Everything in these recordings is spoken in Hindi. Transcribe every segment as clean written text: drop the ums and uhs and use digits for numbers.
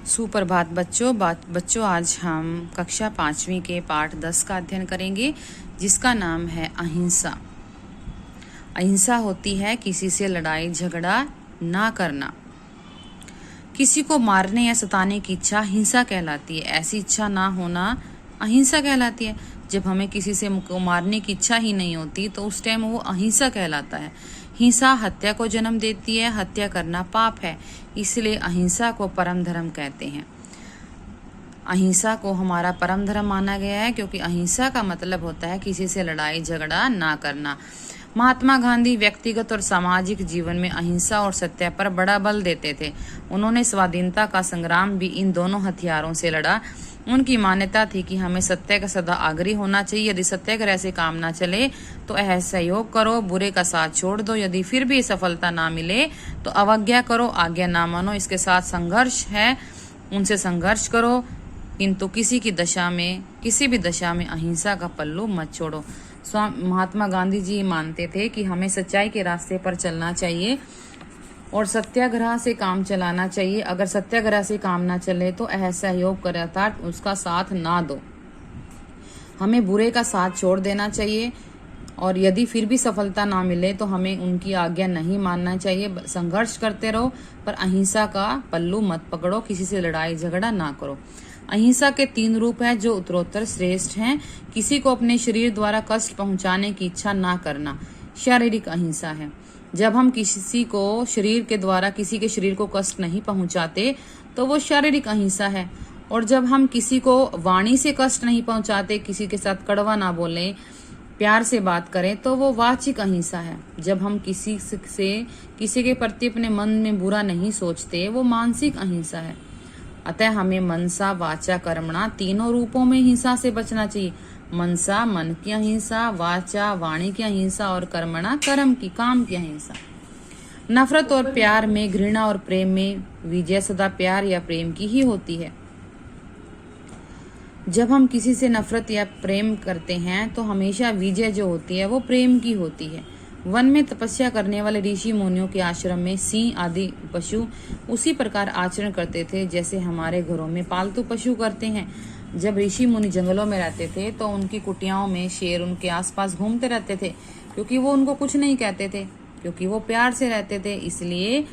सुप्रभात बच्चों आज हम कक्षा 5वीं के पाठ 10 का अध्ययन करेंगे, जिसका नाम है अहिंसा। अहिंसा होती है किसी से लड़ाई झगड़ा ना करना। किसी को मारने या सताने की इच्छा हिंसा कहलाती है। ऐसी इच्छा ना होना अहिंसा कहलाती है। जब हमें किसी से मारने की इच्छा ही नहीं होती तो उस टाइम वो अहिंसा कहलाता है। हिंसा हत्या को जन्म देती है। हत्या करना पाप है, इसलिए अहिंसा को परम धर्म कहते हैं। अहिंसा को हमारा परम धर्म माना गया है, क्योंकि अहिंसा का मतलब होता है किसी से लड़ाई झगड़ा ना करना। महात्मा गांधी व्यक्तिगत और सामाजिक जीवन में अहिंसा और सत्य पर बड़ा बल देते थे। उन्होंने स्वाधीनता का संग्राम भी इन दोनों हथियारों से लड़ा। उनकी मान्यता थी कि हमें सत्य का सदा आग्रही होना चाहिए। यदि सत्याग्रह से काम ना चले तो असहयोग करो, बुरे का साथ छोड़ दो। यदि फिर भी सफलता ना मिले तो अवज्ञा करो, आज्ञा ना मानो। इसके साथ संघर्ष है, उनसे संघर्ष करो, किंतु किसी भी दशा में अहिंसा का पल्लू मत छोड़ो। महात्मा गांधी जी मानते थे कि हमें सच्चाई के रास्ते पर चलना चाहिए और सत्याग्रह से काम चलाना चाहिए। अगर सत्याग्रह से काम ना चले तो असहयोग करें, अर्थात उसका साथ ना दो। हमें बुरे का साथ छोड़ देना चाहिए और यदि फिर भी सफलता ना मिले तो हमें उनकी आज्ञा नहीं मानना चाहिए। संघर्ष करते रहो, पर अहिंसा का पल्लू मत पकड़ो, किसी से लड़ाई झगड़ा ना करो। अहिंसा के 3 रूप हैं जो उत्तरोत्तर श्रेष्ठ हैं। किसी को अपने शरीर द्वारा कष्ट पहुंचाने की इच्छा ना करना शारीरिक अहिंसा है। जब हम किसी के शरीर को कष्ट नहीं पहुंचाते तो वो शारीरिक अहिंसा है। और जब हम किसी को वाणी से कष्ट नहीं पहुंचाते, किसी के साथ कड़वा ना बोलें, प्यार से बात करें, तो वो वाचिक अहिंसा है। जब हम किसी के प्रति अपने मन में बुरा नहीं सोचते, वो मानसिक अहिंसा है। अतः हमें मनसा वाचा कर्मणा तीनों रूपों में हिंसा से बचना चाहिए। मनसा मन की अहिंसा, वाचा वाणी की अहिंसा और कर्मणा काम की अहिंसा। नफरत और प्यार में, घृणा और प्रेम में विजय सदा प्यार या प्रेम की ही होती है। जब हम किसी से नफरत या प्रेम करते हैं तो हमेशा विजय जो होती है वो प्रेम की होती है। वन में तपस्या करने वाले ऋषि मुनियों के आश्रम में सिंह आदि पशु उसी प्रकार आचरण करते थे जैसे हमारे घरों में पालतू पशु करते हैं। जब ऋषि मुनि जंगलों में रहते थे तो उनकी कुटियाओं में शेर उनके आसपास घूमते रहते थे, क्योंकि वो उनको कुछ नहीं कहते थे, क्योंकि वो प्यार से रहते थे, इसलिए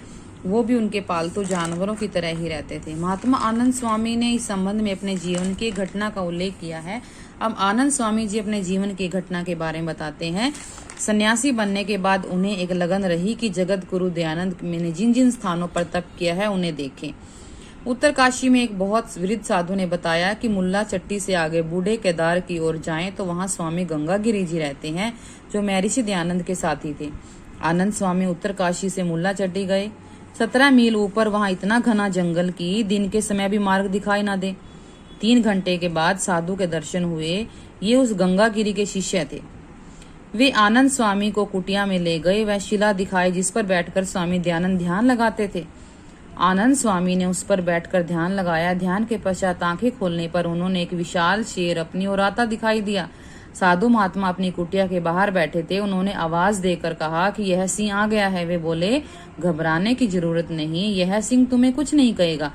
वो भी उनके पालतू जानवरों की तरह ही रहते थे। महात्मा आनंद स्वामी ने इस संबंध में अपने जीवन की घटना का उल्लेख किया है। अब आनंद स्वामी जी अपने जीवन की घटना के बारे में बताते हैं। सन्यासी बनने के बाद उन्हें एक लगन रही कि जगत गुरु दयानंद ने जिन जिन स्थानों पर तप किया है उन्हें देखें। उत्तरकाशी में एक बहुत वृद्ध साधु ने बताया कि मुल्ला चट्टी से आगे बूढ़े केदार की ओर जाएं तो वहां स्वामी गंगागिरी जी रहते हैं, जो महर्षि दयानंद के साथी थे। आनंद स्वामी उत्तरकाशी से मुल्ला चट्टी गए। 17 मील ऊपर वहां इतना घना जंगल कि दिन के समय भी मार्ग दिखाई ना दे। 3 घंटे के बाद साधु के दर्शन हुए। ये उस गंगागिरी के शिष्य थे। वे आनंद स्वामी को कुटिया में ले गए। वह शिला दिखाई जिस पर बैठकर स्वामी दयानंद ध्यान लगाते थे। आनंद स्वामी ने उस पर बैठकर ध्यान लगाया। ध्यान के पश्चात आंखें खोलने पर उन्होंने एक विशाल शेर अपनी ओर आता दिखाई दिया। साधु महात्मा अपनी कुटिया के बाहर बैठे थे। उन्होंने आवाज देकर कहा कि यह सिंह आ गया है। वे बोले, घबराने की जरूरत नहीं, यह सिंह तुम्हें कुछ नहीं कहेगा।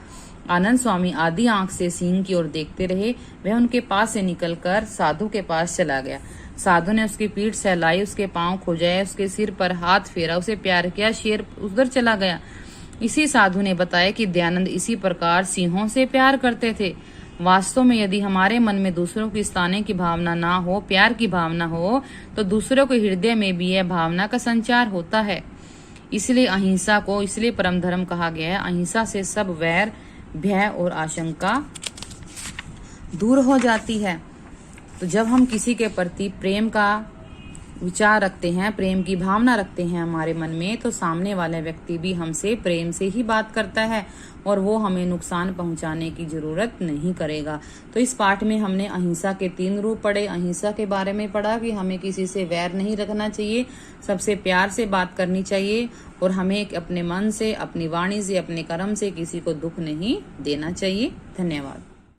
आनंद स्वामी आधी आंख से सिंह की ओर देखते रहे। वह उनके पास से निकलकर साधु के पास चला गया। साधु ने उसकी पीठ सहलाई, उसके पांव खुजाए, उसके सिर पर हाथ फेरा, उसे प्यार किया। शेर उधर चला गया। इसी साधु ने बताया कि दयानंद इसी प्रकार सिंहों से प्यार करते थे। वास्तव में यदि हमारे मन में दूसरों की सताने की भावना ना हो, प्यार की भावना हो, तो दूसरों के हृदय में भी यह भावना का संचार होता है। इसलिए अहिंसा को इसलिए परम धर्म कहा गया है। अहिंसा से सब वैर, भय और आशंका दूर हो जाती है। तो जब हम किसी के प्रति प्रेम का विचार रखते हैं, प्रेम की भावना रखते हैं हमारे मन में, तो सामने वाला व्यक्ति भी हमसे प्रेम से ही बात करता है और वो हमें नुकसान पहुंचाने की जरूरत नहीं करेगा। तो इस पाठ में हमने अहिंसा के 3 रूप पढ़े। अहिंसा के बारे में पढ़ा कि हमें किसी से वैर नहीं रखना चाहिए, सबसे प्यार से बात करनी चाहिए और हमें अपने मन से, अपनी वाणी से, अपने कर्म से किसी को दुख नहीं देना चाहिए। धन्यवाद।